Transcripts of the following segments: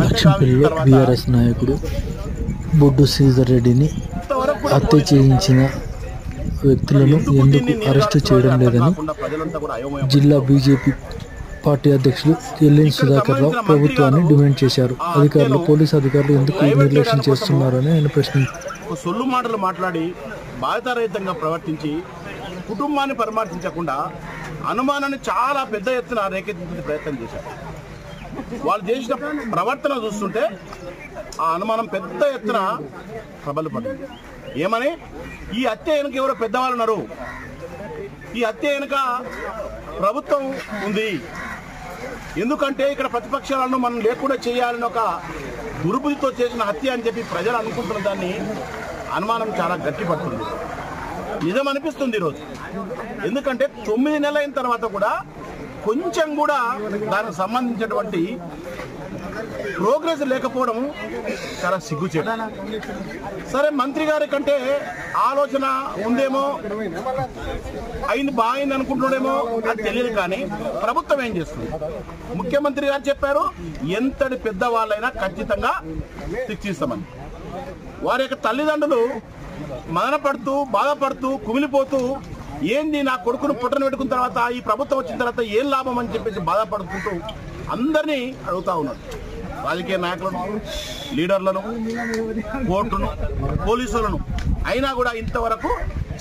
లక్ష్మీపల్లిలో BRS నాయకుడు బొడ్డు శ్రీధర్ రెడ్డిని హత్య చేయించిన వ్యక్తులను ఎందుకు అరెస్టు చేయడం లేదని జిల్లా బీజేపీ పార్టీ అధ్యక్షులు ఎల్ఎన్ సుధాకర్ రావు ప్రభుత్వాన్ని డిమాండ్ చేశారు. పోలీసు అధికారులు ఎందుకు నిర్లక్ష్యం చేస్తున్నారని ఆయన ప్రశ్నించారు. సొల్లు మాటలు మాట్లాడి బాధ్యతారహితంగా ప్రవర్తించి కుటుంబాన్ని పరామర్శించకుండా అనుమానాన్ని చాలా పెద్ద ఎత్తున రేకెత్తించే ప్రయత్నం చేశారు. వాళ్ళు చేసిన ప్రవర్తన చూస్తుంటే ఆ అనుమానం పెద్ద ఎత్తున ప్రబలపడింది. ఏమని, ఈ హత్య వెనుక ఎవరో పెద్దవాళ్ళు ఉన్నారు, ఈ హత్య వెనుక ప్రభుత్వం ఉంది, ఎందుకంటే ఇక్కడ ప్రతిపక్షాలను మనం లేకుండా చేయాలని ఒక దుర్బుద్ధితో చేసిన హత్య అని చెప్పి ప్రజలు అనుకుంటున్న దాన్ని అనుమానం చాలా గట్టిపడుతుంది. నిజం అనిపిస్తుంది ఈరోజు. ఎందుకంటే 9 నెలల అయిన తర్వాత కూడా కొంచెం కూడా దానికి సంబంధించినటువంటి ప్రోగ్రెస్ లేకపోవడం చాలా సిగ్గుచేటు. సరే, మంత్రి గారి కంటే ఆలోచన ఉందేమో, అయింది బాగుంది అనుకుంటున్నాడేమో అది తెలియదు. కానీ ప్రభుత్వం ఏం చేస్తుంది? ముఖ్యమంత్రి గారు చెప్పారు, ఎంతటి పెద్దవాళ్ళైనా ఖచ్చితంగా శిక్షిస్తామని. వారి యొక్క తల్లిదండ్రులు మదనపడుతూ బాధపడుతూ కుమిలిపోతూ, ఏంది నా కొడుకును పుట్టను పెట్టుకున్న తర్వాత ఈ ప్రభుత్వం వచ్చిన తర్వాత ఏం లాభం అని చెప్పేసి బాధపడుకుంటూ అందరినీ అడుగుతా ఉన్నారు. రాజకీయ నాయకులను, లీడర్లను, కోర్టును, పోలీసులను. అయినా కూడా ఇంతవరకు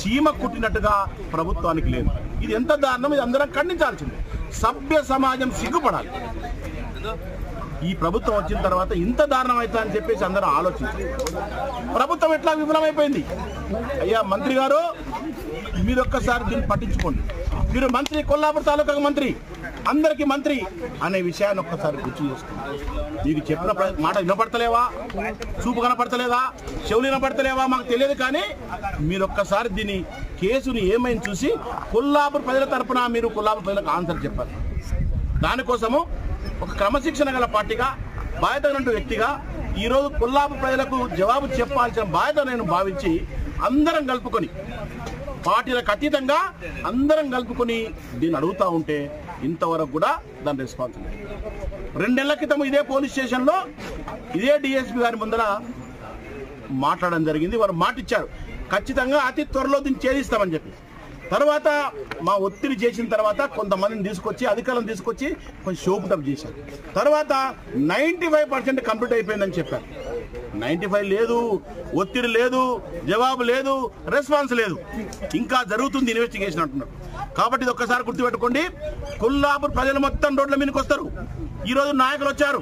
చీమ కుట్టినట్టుగా ప్రభుత్వానికి లేదు. ఇది ఎంత దారుణం! ఇది అందరం ఖండించాల్సింది. సభ్య సమాజం సిగ్గుపడాలి. ఈ ప్రభుత్వం వచ్చిన తర్వాత ఇంత దారుణం అవుతా అని చెప్పేసి అందరూ ఆలోచించారు. ప్రభుత్వం ఎట్లా విఫలమైపోయింది. అయ్యా మంత్రి గారు, మీరు ఒక్కసారి దీన్ని పట్టించుకోండి. మీరు మంత్రి, కొల్లాపూర్ తాలూకా మంత్రి, అందరికీ మంత్రి అనే విషయాన్ని ఒక్కసారి గుర్తు చేసుకోండి. మీకు చెప్పిన మాట వినపడతలేవా, చూపు కనపడతలేదా, చెవులు వినపడతలేవా మాకు తెలియదు. కానీ మీరు ఒక్కసారి దీని కేసుని ఏమైంది చూసి కొల్లాపూర్ ప్రజల తరఫున మీరు కొల్లాపూర్ ప్రజలకు ఆన్సర్ చెప్పాలి. దానికోసము ఒక క్రమశిక్షణ గల పార్టీగా, బాధ్యత వ్యక్తిగా ఈరోజు కొల్లాపూర్ ప్రజలకు జవాబు చెప్పాల్సిన బాధ్యత నేను భావించి అందరం కలుపుకొని, పార్టీలకు అతీతంగా అందరం కలుపుకొని దీన్ని అడుగుతూ ఉంటే ఇంతవరకు కూడా దాని రెస్పాన్స్ లేదు. 2 నెలల క్రితం ఇదే పోలీస్ స్టేషన్లో ఇదే డిఎస్పీ గారి ముందర మాట్లాడడం జరిగింది. వారు మాట ఇచ్చారు, ఖచ్చితంగా అతి త్వరలో దీన్ని ఛేదిస్తామని చెప్పి. తర్వాత మా ఒత్తిడి చేసిన తర్వాత కొంతమందిని తీసుకొచ్చి, అధికారులను తీసుకొచ్చి కొంచెం షోపుటప్ చేశారు. తర్వాత 95% కంప్లీట్ అయిపోయిందని చెప్పారు. 95 లేదు, ఒత్తిడి లేదు, జవాబు లేదు, రెస్పాన్స్ లేదు, ఇంకా జరుగుతుంది ఇన్వెస్టిగేషన్ అంటున్నారు. కాబట్టి ఇది ఒక్కసారి గుర్తుపెట్టుకోండి. కొల్లాపూర్ ప్రజలు మొత్తం రోడ్ల మీదకి వస్తారు. ఈరోజు నాయకులు వచ్చారు,